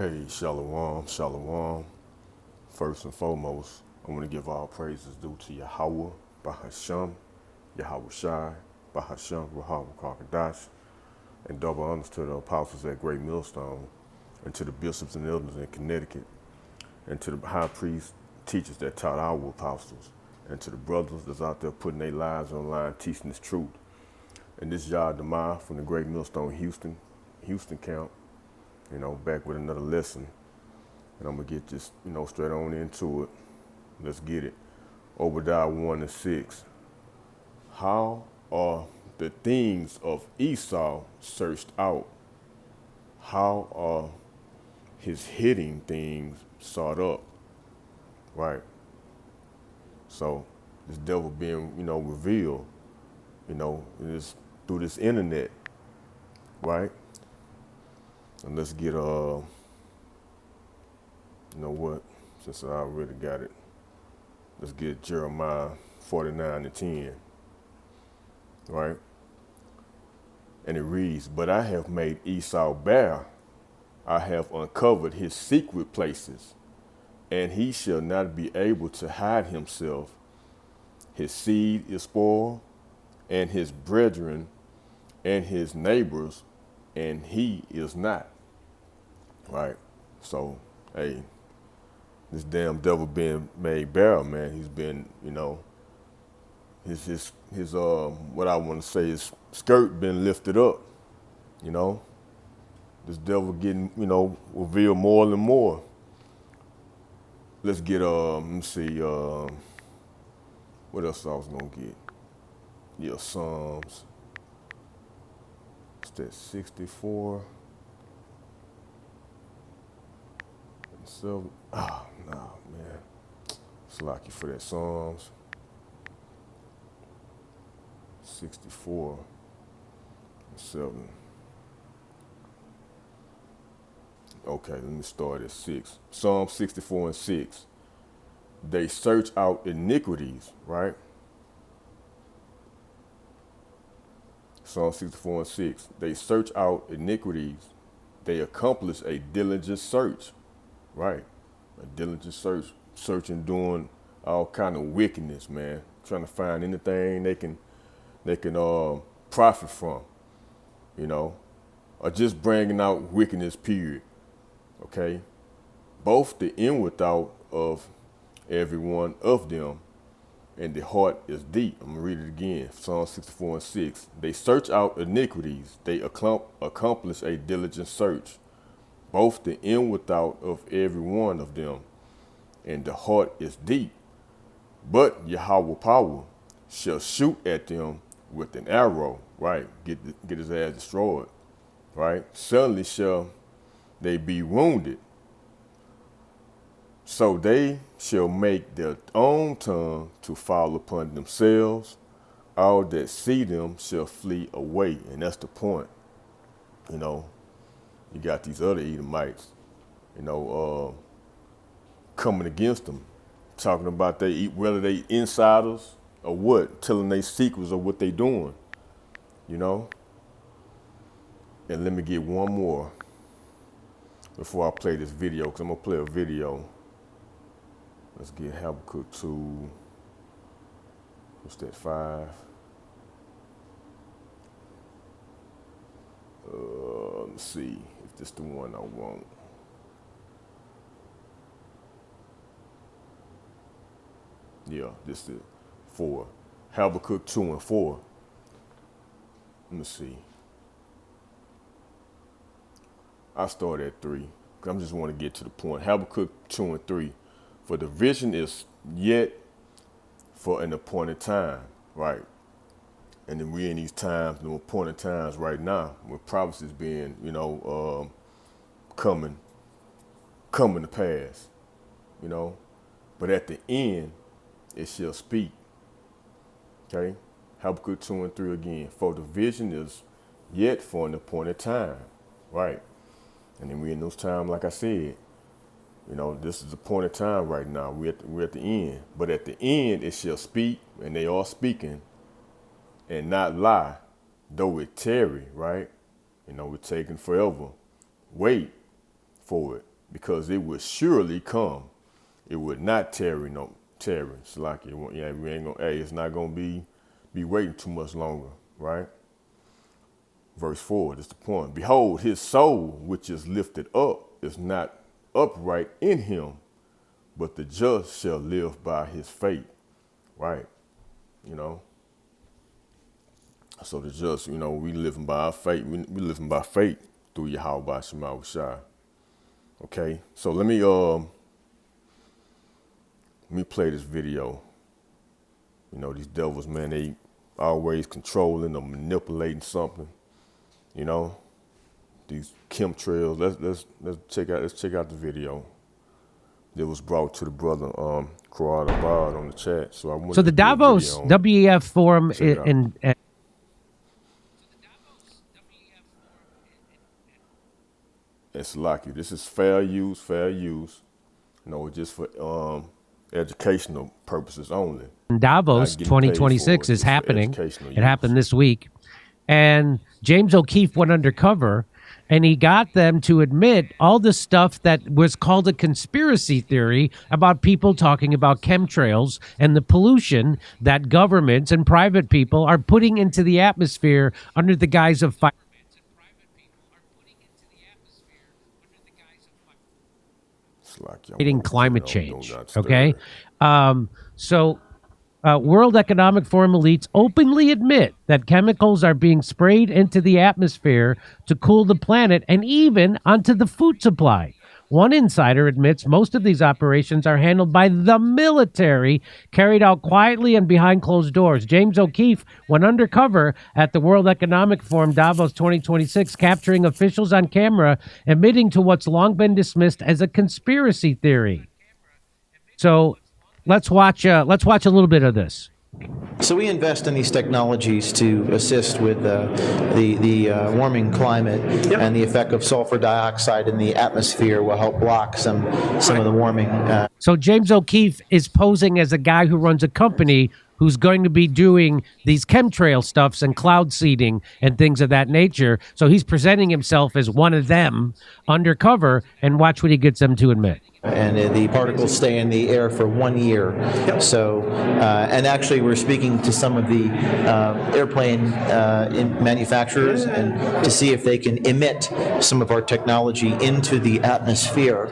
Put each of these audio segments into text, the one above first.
Hey, Shalom, Shalom. First and foremost, I want to give all praises due to Yahweh, Bahasham, Yahweh Shai, Bahasham, Rahab, Kakadash, and double honors to the apostles at Great Millstone, and to the bishops and elders in Connecticut, and to the high priests, teachers that taught our apostles, and to the brothers that's out there putting their lives on the line, teaching this truth. And this is Yah Demai from the Great Millstone, Houston camp, back with another lesson. And I'm going to get just, straight on into it. Let's get it. Obadiah 1 and 6. How are the things of Esau searched out? How are his hidden things sought up? Right. So this devil being, revealed, is through this internet. Right. And let's get, since I already got it, let's get Jeremiah 49 and 10, right? And it reads, but I have made Esau bare. I have uncovered his secret places, and he shall not be able to hide himself. His seed is spoiled, and his brethren and his neighbors, and he is not. Right? So, hey, this damn devil being made bare, man. He's been, his what I want to say, his skirt been lifted up. This devil getting, revealed more and more. Let's get let me see, what else I was gonna get? Yeah, Psalms. What's that? 64. So, no, man. It's lucky for that Psalms 64 and 7. Okay, let me start at 6. Psalm 64 and 6. They search out iniquities, right? Psalm 64 and 6. They search out iniquities. They accomplish a diligent search. Right. A diligent search, searching, doing all kind of wickedness, man. Trying to find anything they can profit from, or just bringing out wickedness, period. Okay. Both the inward thought of every one of them and the heart is deep. I'm going to read it again. Psalm 64 and 6. They search out iniquities. They accomplish a diligent search. Both the inward thought of every one of them and the heart is deep. But Yahweh power shall shoot at them with an arrow, right? Get his ass destroyed, right? Suddenly shall they be wounded. So they shall make their own tongue to fall upon themselves. All that see them shall flee away. And that's the point, You got these other Edomites, coming against them, talking about whether they insiders or what, telling their secrets of what they doing, And let me get one more before I play this video, because I'm going to play a video. Let's get Habakkuk 2, what's that, 5? Let's see if this is the one I want. Yeah, this is 4. Habakkuk 2 and 4. Let me see. I start at 3, because I just want to get to the point. Habakkuk 2 and 3. For the vision is yet for an appointed time, right? And then we're in these times, the appointed times right now, where prophecies being, coming to pass, But at the end, it shall speak. Okay? Habakkuk 2 and 3 again. For the vision is yet for an appointed time, right? And then we're in those times, like I said, this is appointed time right now. We're at the end. But at the end, it shall speak, and they are speaking, and not lie, though it tarry, right? We're taking forever. Wait for it. because it would surely come. It would not tarry, no tarry. It's like it won't, yeah, we ain't gonna. Hey, it's not gonna be waiting too much longer, right? Verse 4. That's the point. Behold, his soul, which is lifted up, is not upright in him, but the just shall live by his faith, right? You know. So the just, you know, we living by our faith. We living by faith through Yahweh Shema Shai. Okay, so let me play this video. You know, these devils, man, they always controlling or manipulating something. You know, these chemtrails. Let's check out the video that was brought to the brother Quad Abad on the chat. So I want. So the Davos WEF forum in. It's lucky. This is fair use. No, just for educational purposes only. Davos 2026 is happening. It happened this week. And James O'Keefe went undercover and he got them to admit all the stuff that was called a conspiracy theory about people talking about chemtrails and the pollution that governments and private people are putting into the atmosphere under the guise of fighting climate change. Okay. World Economic Forum elites openly admit that chemicals are being sprayed into the atmosphere to cool the planet and even onto the food supply. One insider admits most of these operations are handled by the military, carried out quietly and behind closed doors. James O'Keefe went undercover at the World Economic Forum Davos 2026, capturing officials on camera admitting to what's long been dismissed as a conspiracy theory. So let's watch a little bit of this. So we invest in these technologies to assist with the warming climate, and the effect of sulfur dioxide in the atmosphere will help block some of the warming. So James O'Keefe is posing as a guy who runs a company who's going to be doing these chemtrail stuffs and cloud seeding and things of that nature. So he's presenting himself as one of them undercover, and watch what he gets them to admit. And the particles stay in the air for 1 year. So, and actually we're speaking to some of the airplane manufacturers and to see if they can emit some of our technology into the atmosphere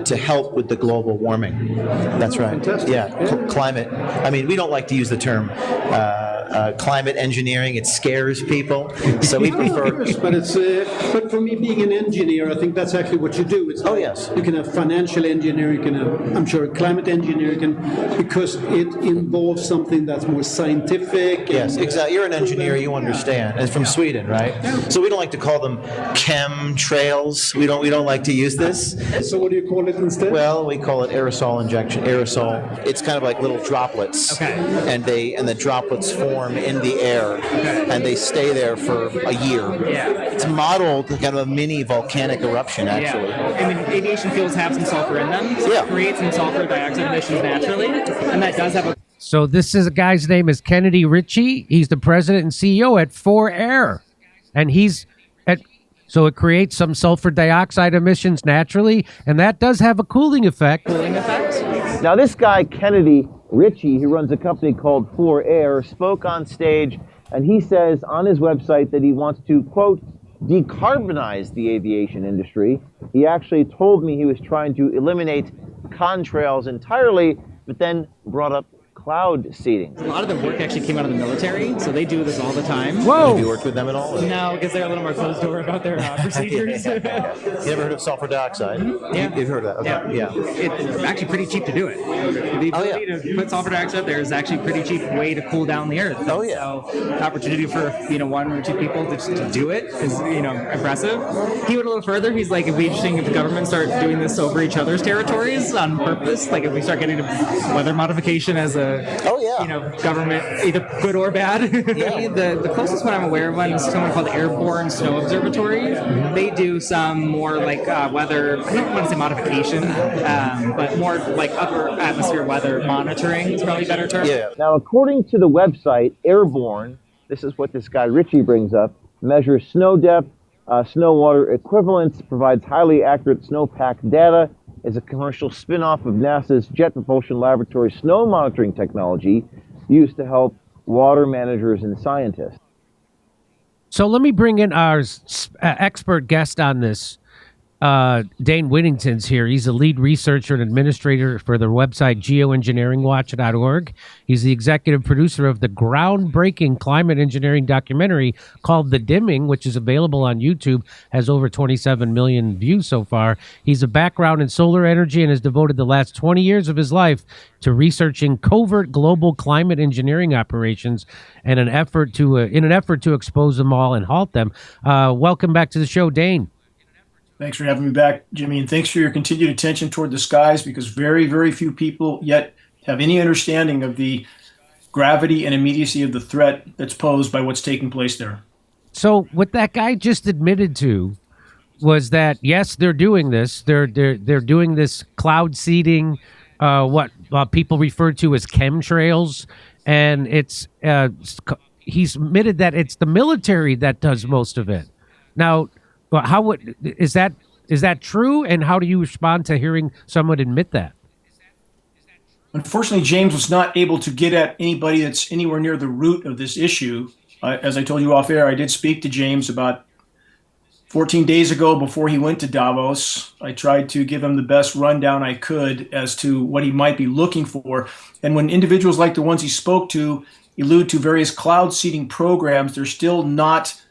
to help with the global warming. That's right. Fantastic. Yeah, climate. I mean, we don't like to use the term climate engineering. It scares people. So we prefer. But for me, being an engineer, I think that's actually what you do. It's like, yes. You can have financial engineering, you can have, I'm sure, climate engineering, because it involves something that's more scientific. Yes, exactly. You're an engineer, you understand. It's from Sweden, right? Yeah. So we don't like to call them chemtrails. We don't like to use this. So what do you call it instead? Well, we call it aerosol injection. Aerosol. It's kind of like little droplets. Okay. And the droplets form in the air, and they stay there for a year. Yeah. It's modeled kind of a mini volcanic eruption, actually. Yeah. I mean, aviation fuels have some sulfur in them, so it creates some sulfur dioxide emissions naturally, and that does have a... So this is a guy's name is Kennedy Ritchie. He's the president and CEO at 4Air, and so it creates some sulfur dioxide emissions naturally, and that does have a cooling effect. Now, this guy, Kennedy Ritchie, who runs a company called 4Air, spoke on stage, and he says on his website that he wants to, quote, decarbonize the aviation industry. He actually told me he was trying to eliminate contrails entirely, but then brought up cloud seeding. A lot of the work actually came out of the military, so they do this all the time. Whoa! Have you worked with them at all? No, because they're a little more closed door about their procedures. You ever heard of sulfur dioxide? Yeah. You've heard of that? Okay. Yeah. It's actually pretty cheap to do it. The ability to put sulfur dioxide there is actually a pretty cheap way to cool down the earth. Oh, yeah. So the opportunity for one or two people to do it is impressive. He went a little further. He's like, it'd be interesting if the government start doing this over each other's territories on purpose. Like if we start getting weather modification as a government, either good or bad. The closest one I'm aware of is someone called the Airborne Snow Observatory. They do some more like weather, I don't want to say modification, but more like upper atmosphere weather monitoring is probably a better term. Yeah. Now, according to the website Airborne, this is what this guy Ritchie brings up, measures snow depth, Snow Water Equivalence provides highly accurate snowpack data, is a commercial spin-off of NASA's Jet Propulsion Laboratory snow monitoring technology used to help water managers and scientists. So let me bring in our expert guest on this. Dane Whittington's here. He's a lead researcher and administrator for the website geoengineeringwatch.org. He's the executive producer of the groundbreaking climate engineering documentary called The Dimming, which is available on YouTube, has over 27 million views so far. He's a background in solar energy and has devoted the last 20 years of his life to researching covert global climate engineering operations and in an effort to expose them all and halt them. Welcome back to the show, Dane. Thanks for having me back, Jimmy, and thanks for your continued attention toward the skies, because very, very few people yet have any understanding of the gravity and immediacy of the threat that's posed by what's taking place there. So what that guy just admitted to was that yes, they're doing this. They're doing this cloud seeding, what people refer to as chemtrails, and it's he's admitted that it's the military that does most of it. Now, is that true? And how do you respond to hearing someone admit that? Unfortunately, James was not able to get at anybody that's anywhere near the root of this issue. As I told you off air, I did speak to James about 14 days ago before he went to Davos. I tried to give him the best rundown I could as to what he might be looking for. And when individuals like the ones he spoke to allude to various cloud seeding programs, they're still not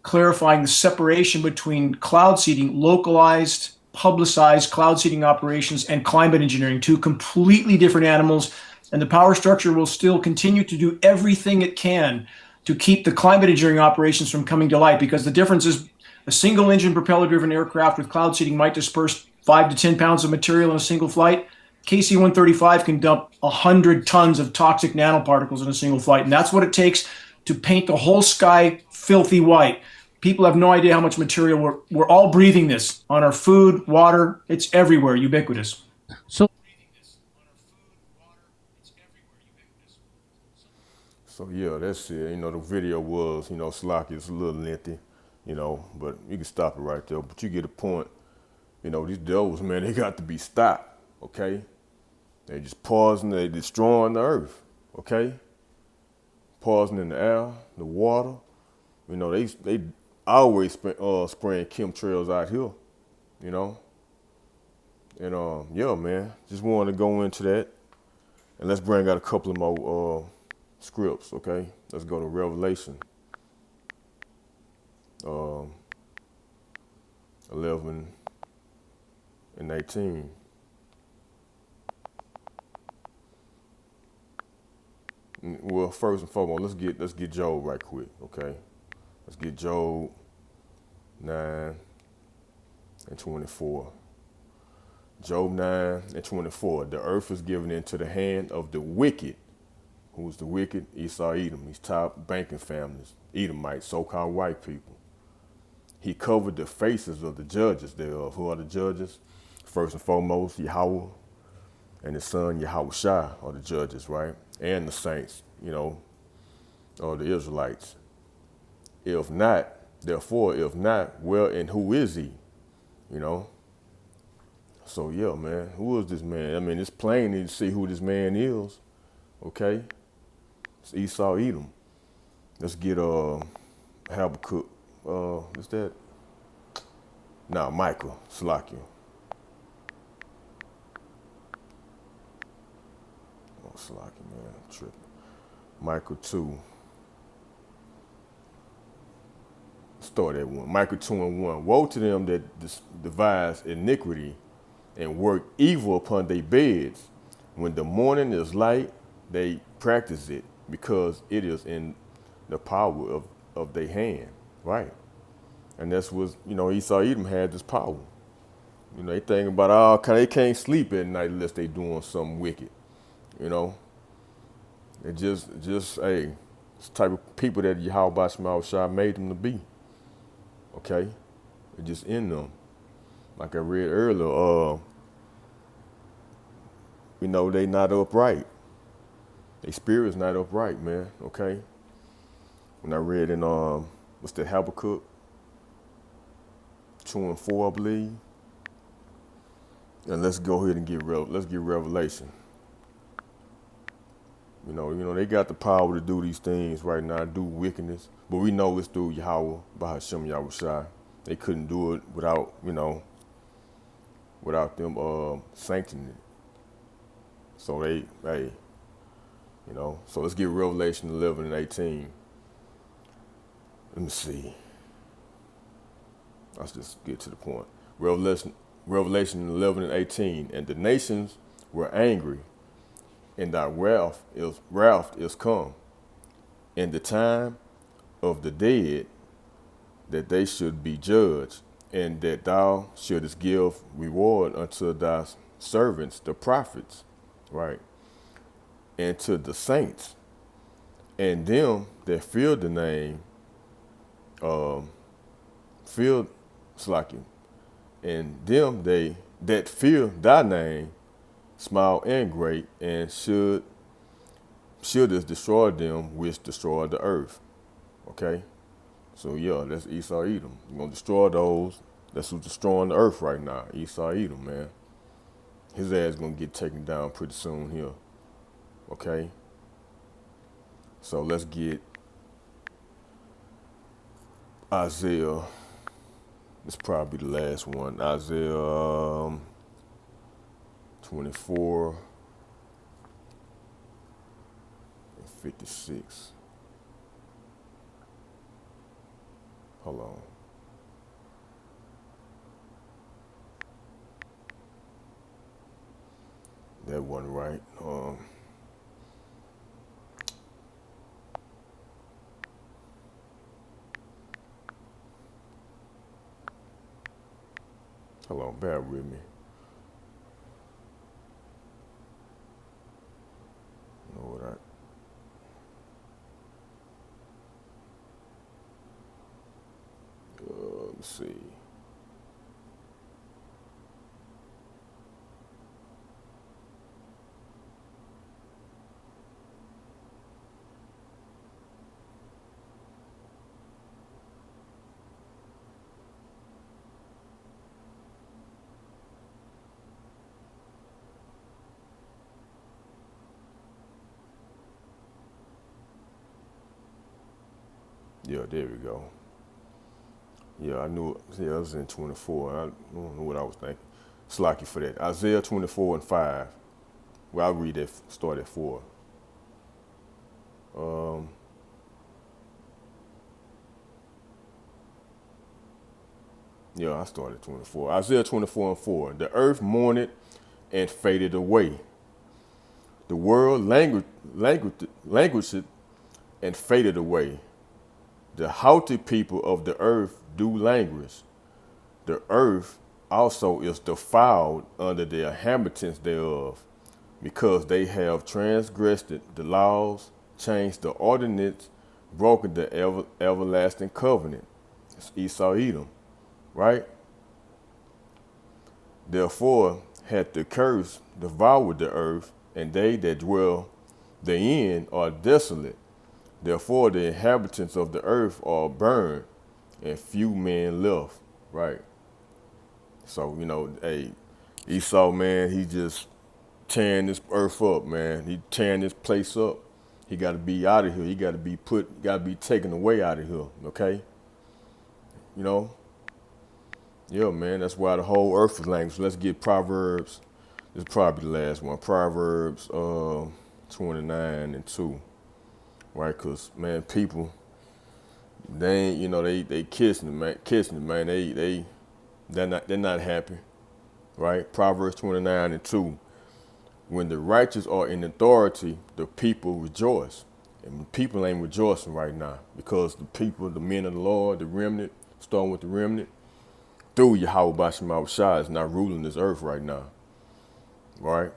clarifying the separation between cloud seeding, localized, publicized cloud seeding operations, and climate engineering, two completely different animals. And the power structure will still continue to do everything it can to keep the climate engineering operations from coming to light, because the difference is a single engine propeller driven aircraft with cloud seeding might disperse 5 to 10 pounds of material in a single flight. KC-135 can dump 100 tons of toxic nanoparticles in a single flight. And that's what it takes to paint the whole sky filthy white. People have no idea how much material we're all breathing this on our food, water. It's everywhere, ubiquitous. So yeah, that's it. You know, the video was, sloppy. It's a little lengthy, but you can stop it right there. But you get a point. These devils, man, they got to be stopped, okay? They just pausing, they destroying the earth, okay? Pausing in the air, the water. They always spraying chemtrails out here, And yeah, man, just wanted to go into that. And let's bring out a couple of more scripts, okay? Let's go to Revelation 11 and 18. Well, first and foremost, let's get Job right quick, okay? Let's get Job 9 and 24. Job 9 and 24. The earth is given into the hand of the wicked. Who's the wicked? Esau, Edom. These top banking families, Edomites, so-called white people. He covered the faces of the judges thereof. Who are the judges? First and foremost, Yahweh and his son Yahushua are the judges, right? And the saints, or the Israelites. If not, well, and who is he? So yeah, man, who is this man? I mean, it's plain to see who this man is, okay? It's Esau, Edom. Let's get Habakkuk. Is that? No, Michael, Slakia. Oh, Slakia, man, tripping. Michael 2. Start at 1. Michael 2 and 1. Woe to them that devise iniquity and work evil upon their beds. When the morning is light, they practice it, because it is in the power of their hand, right? And that's what, Esau Edom had this power. They think about, they can't sleep at night unless they doing something wicked, It just, hey, it's the type of people that Yahweh Shah made them to be, okay? It's just in them. Like I read earlier, they not upright. Their spirit's not upright, man, okay? When I read in, what's the Habakkuk? 2 and 4, I believe. And let's go ahead and let's get Revelation. They got the power to do these things right now, do wickedness, but we know it's through Yahweh, Bahashem Yahushai. They couldn't do it without them sanctioning it. So so let's get Revelation 11 and 18. Let me see. Let's just get to the point. Revelation 11 and 18. And the nations were angry, and thy wrath is come, and the time of the dead, that they should be judged, and that thou shouldest give reward unto thy servants, the prophets, right, and to the saints, and them that fear the name, and them that fear thy name, small and great, and shouldest destroy them which destroy the earth. Okay? So yeah, that's Esau Edom. You're gonna destroy those. That's who's destroying the earth right now. Esau Edom, man. His ass gonna get taken down pretty soon here. Okay? So let's get Isaiah. This probably the last one. Isaiah 24 and 56. Hold on. That wasn't right. Hold on, bear with me. Let's see. Yeah, there we go. Yeah, I knew it. Yeah, it was in 24. I don't know what I was thinking. Slack you for that. Isaiah 24 and 5. Well, I'll read that, start at 4. Yeah, I started 24. Isaiah 24 and 4. The earth mourned and faded away. The world languished and faded away. The haughty people of the earth do languish. The earth also is defiled under the inhabitants thereof, because they have transgressed the laws, changed the ordinance, broken the everlasting covenant. It's Esau Edom, right? Therefore hath the curse devoured the earth, and they that dwell therein are desolate. Therefore the inhabitants of the earth are burned, and few men left, right? So, hey, Esau, man, he just tearing this earth up, man. He tearing this place up. He got to be out of here. He got to be taken away out of here, okay? Yeah, man, that's why the whole earth is language. Let's get Proverbs. This is probably the last one. Proverbs 29 and 2, right? Because, man, people, they ain't, they kissing it, man. They're not happy, right? Proverbs 29 and 2. When the righteous are in authority, the people rejoice. And people ain't rejoicing right now because the people, the men of the Lord, the remnant, starting with the remnant, through Yahweh Bashim Shai is not ruling this earth right now, right?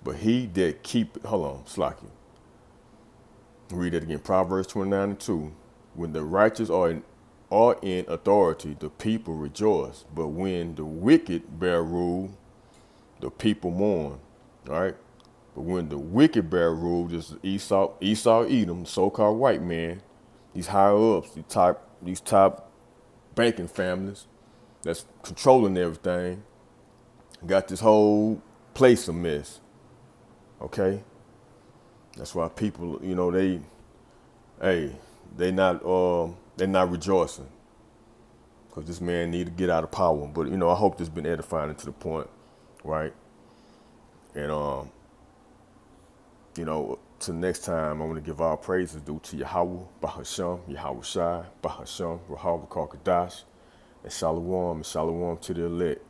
But he that hold on, Slacky. Read that again, Proverbs 29 and 2. When the righteous are in authority, the people rejoice. But when the wicked bear rule, the people mourn, right? But when the wicked bear rule, this is Esau Edom, so-called white man, these higher ups, these top banking families that's controlling everything. Got this whole place a mess. Okay? That's why people, they're not rejoicing. Because this man need to get out of power. But, I hope this been edifying to the point, right? And, till next time, I want to give all praises due to Yahweh, Bahasham, Yahweh Shai, Bahasham, Rahab Karkadash, and Shalom to the elect.